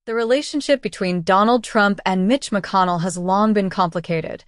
The relationship between Donald Trump and Mitch McConnell has long been complicated,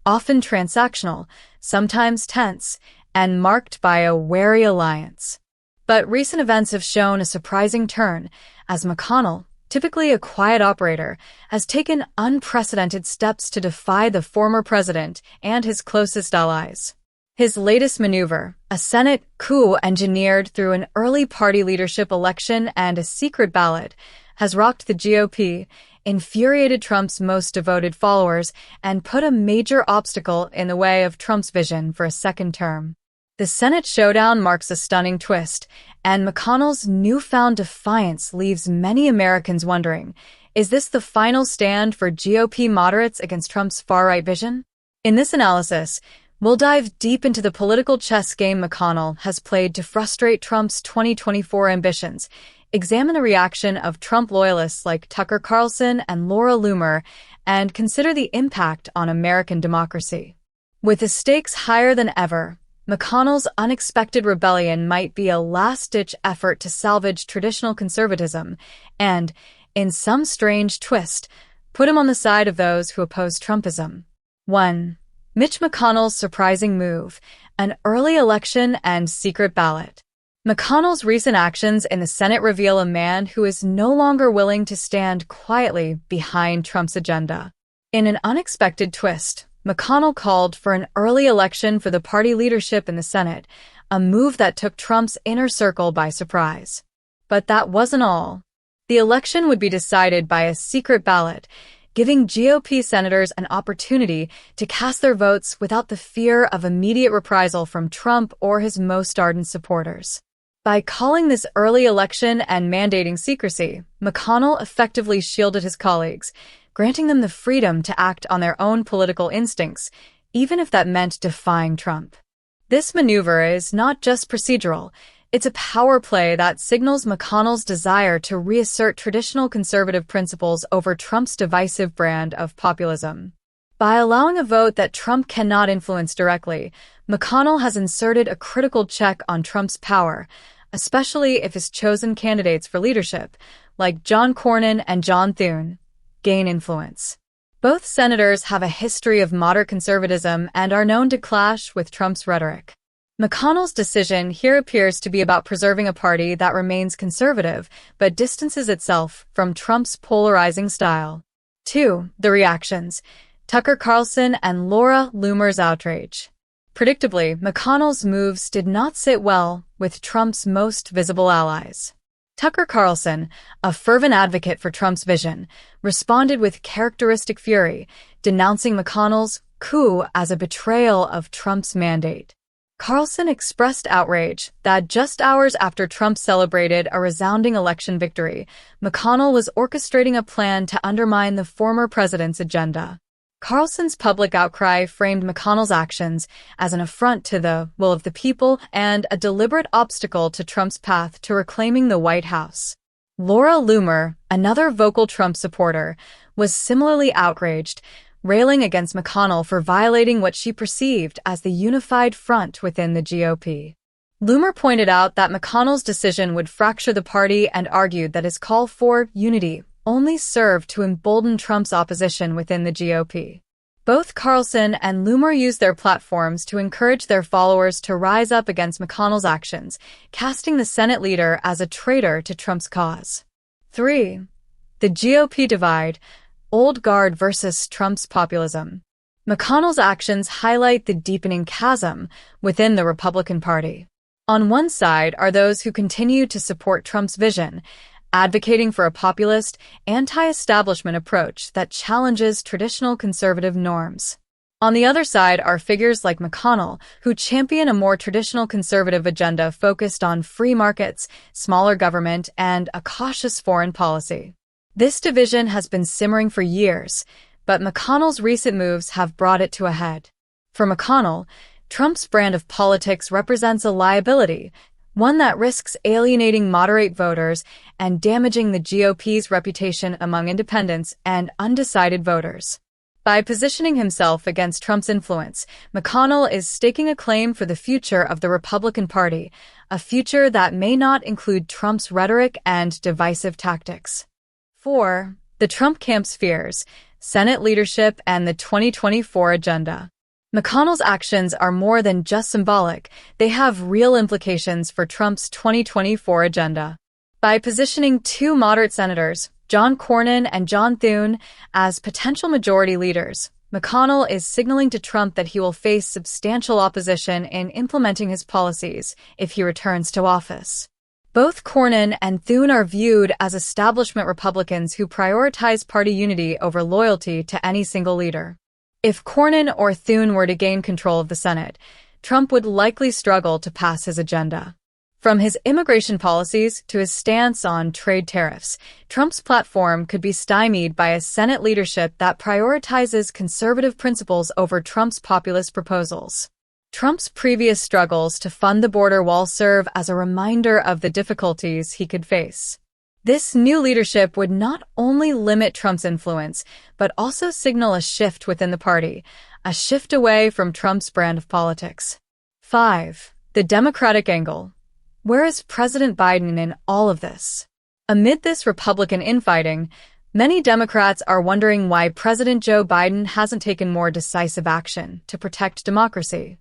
often transactional, sometimes tense, and marked by a wary alliance. But recent events have shown a surprising turn, as McConnell, typically a quiet operator, has taken unprecedented steps to defy the former president and his closest allies. His latest maneuver, a Senate coup engineered through an early party leadership election and a secret ballot, has rocked the GOP, infuriated Trump's most devoted followers, and put a major obstacle in the way of Trump's vision for a second term. The Senate showdown marks a stunning twist, and McConnell's newfound defiance leaves many Americans wondering, is this the final stand for GOP moderates against Trump's far-right vision? In this analysis, we'll dive deep into the political chess game McConnell has played to frustrate Trump's 2024 ambitions, examine the reaction of Trump loyalists like Tucker Carlson and Laura Loomer, and consider the impact on American democracy. With the stakes higher than ever, McConnell's unexpected rebellion might be a last-ditch effort to salvage traditional conservatism and, in some strange twist, put him on the side of those who oppose Trumpism. 1. Mitch McConnell's surprising move, an early election and secret ballot. McConnell's recent actions in the Senate reveal a man who is no longer willing to stand quietly behind Trump's agenda. In an unexpected twist, McConnell called for an early election for the party leadership in the Senate, a move that took Trump's inner circle by surprise. But that wasn't all. The election would be decided by a secret ballot, giving GOP senators an opportunity to cast their votes without the fear of immediate reprisal from Trump or his most ardent supporters. By calling this early election and mandating secrecy, McConnell effectively shielded his colleagues, granting them the freedom to act on their own political instincts, even if that meant defying Trump. This maneuver is not just procedural, it's a power play that signals McConnell's desire to reassert traditional conservative principles over Trump's divisive brand of populism. By allowing a vote that Trump cannot influence directly, McConnell has inserted a critical check on Trump's power, especially if his chosen candidates for leadership, like John Cornyn and John Thune, gain influence. Both senators have a history of moderate conservatism and are known to clash with Trump's rhetoric. McConnell's decision here appears to be about preserving a party that remains conservative but distances itself from Trump's polarizing style. 2. The reactions. Tucker Carlson and Laura Loomer's outrage. Predictably, McConnell's moves did not sit well with Trump's most visible allies. Tucker Carlson, a fervent advocate for Trump's vision, responded with characteristic fury, denouncing McConnell's coup as a betrayal of Trump's mandate. Carlson expressed outrage that just hours after Trump celebrated a resounding election victory, McConnell was orchestrating a plan to undermine the former president's agenda. Carlson's public outcry framed McConnell's actions as an affront to the will of the people and a deliberate obstacle to Trump's path to reclaiming the White House. Laura Loomer, another vocal Trump supporter, was similarly outraged, railing against McConnell for violating what she perceived as the unified front within the GOP. Loomer pointed out that McConnell's decision would fracture the party and argued that his call for unity only served to embolden Trump's opposition within the GOP. Both Carlson and Loomer used their platforms to encourage their followers to rise up against McConnell's actions, casting the Senate leader as a traitor to Trump's cause. 3. The GOP divide. Old guard versus Trump's populism. McConnell's actions highlight the deepening chasm within the Republican Party. On one side are those who continue to support Trump's vision, advocating for a populist, anti-establishment approach that challenges traditional conservative norms. On the other side are figures like McConnell, who champion a more traditional conservative agenda focused on free markets, smaller government, and a cautious foreign policy. This division has been simmering for years, but McConnell's recent moves have brought it to a head. For McConnell, Trump's brand of politics represents a liability, one that risks alienating moderate voters and damaging the GOP's reputation among independents and undecided voters. By positioning himself against Trump's influence, McConnell is staking a claim for the future of the Republican Party, a future that may not include Trump's rhetoric and divisive tactics. 4. The Trump camp's fears, Senate leadership, and the 2024 agenda. McConnell's actions are more than just symbolic. They have real implications for Trump's 2024 agenda. By positioning two moderate senators, John Cornyn and John Thune, as potential majority leaders, McConnell is signaling to Trump that he will face substantial opposition in implementing his policies if he returns to office. Both Cornyn and Thune are viewed as establishment Republicans who prioritize party unity over loyalty to any single leader. If Cornyn or Thune were to gain control of the Senate, Trump would likely struggle to pass his agenda. From his immigration policies to his stance on trade tariffs, Trump's platform could be stymied by a Senate leadership that prioritizes conservative principles over Trump's populist proposals. Trump's previous struggles to fund the border wall serve as a reminder of the difficulties he could face. This new leadership would not only limit Trump's influence, but also signal a shift within the party, a shift away from Trump's brand of politics. 5. The Democratic angle. Where is President Biden in all of this? Amid this Republican infighting, many Democrats are wondering why President Joe Biden hasn't taken more decisive action to protect democracy.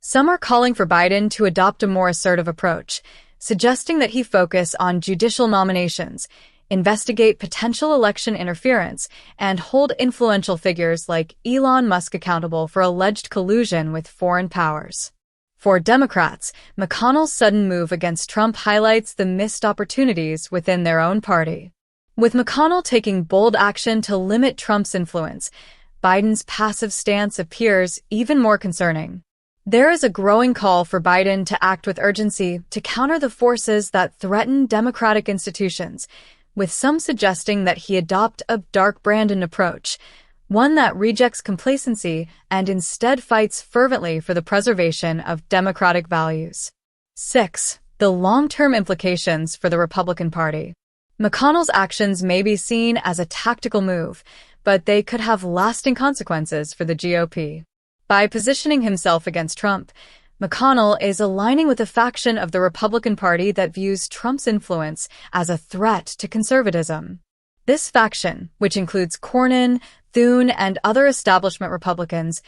Some are calling for Biden to adopt a more assertive approach, suggesting that he focus on judicial nominations, investigate potential election interference, and hold influential figures like Elon Musk accountable for alleged collusion with foreign powers. For Democrats, McConnell's sudden move against Trump highlights the missed opportunities within their own party. With McConnell taking bold action to limit Trump's influence, Biden's passive stance appears even more concerning. There is a growing call for Biden to act with urgency to counter the forces that threaten democratic institutions, with some suggesting that he adopt a dark Brandon approach, one that rejects complacency and instead fights fervently for the preservation of democratic values. 6. The long-term implications for the Republican Party. McConnell's actions may be seen as a tactical move, but they could have lasting consequences for the GOP. By positioning himself against Trump, McConnell is aligning with a faction of the Republican Party that views Trump's influence as a threat to conservatism. This faction, which includes Cornyn, Thune, and other establishment Republicans,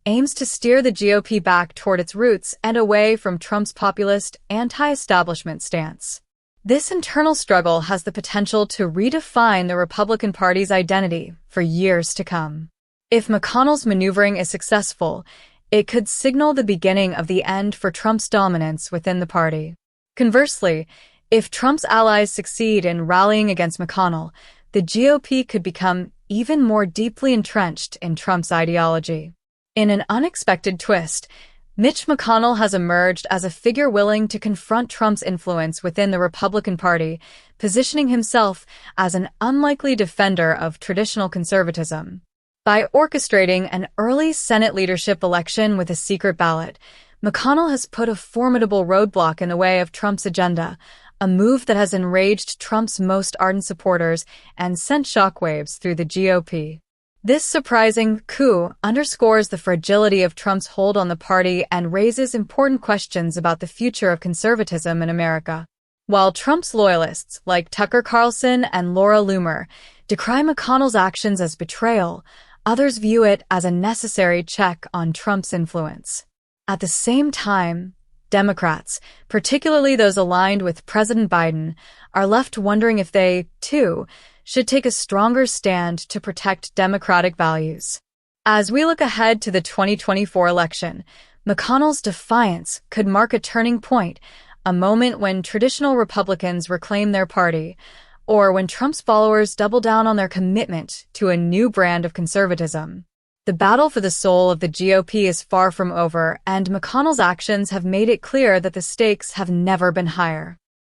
aims to steer the GOP back toward its roots and away from Trump's populist, anti-establishment stance. This internal struggle has the potential to redefine the Republican Party's identity for years to come. If McConnell's maneuvering is successful, it could signal the beginning of the end for Trump's dominance within the party. Conversely, if Trump's allies succeed in rallying against McConnell, the GOP could become even more deeply entrenched in Trump's ideology. In an unexpected twist, Mitch McConnell has emerged as a figure willing to confront Trump's influence within the Republican Party, positioning himself as an unlikely defender of traditional conservatism. By orchestrating an early Senate leadership election with a secret ballot, McConnell has put a formidable roadblock in the way of Trump's agenda, a move that has enraged Trump's most ardent supporters and sent shockwaves through the GOP. This surprising coup underscores the fragility of Trump's hold on the party and raises important questions about the future of conservatism in America. While Trump's loyalists, like Tucker Carlson and Laura Loomer, decry McConnell's actions as betrayal, others view it as a necessary check on Trump's influence. At the same time, Democrats, particularly those aligned with President Biden, are left wondering if they, too, should take a stronger stand to protect democratic values. As we look ahead to the 2024 election, McConnell's defiance could mark a turning point, a moment when traditional Republicans reclaim their party, or when Trump's followers double down on their commitment to a new brand of conservatism. The battle for the soul of the GOP is far from over, and McConnell's actions have made it clear that the stakes have never been higher.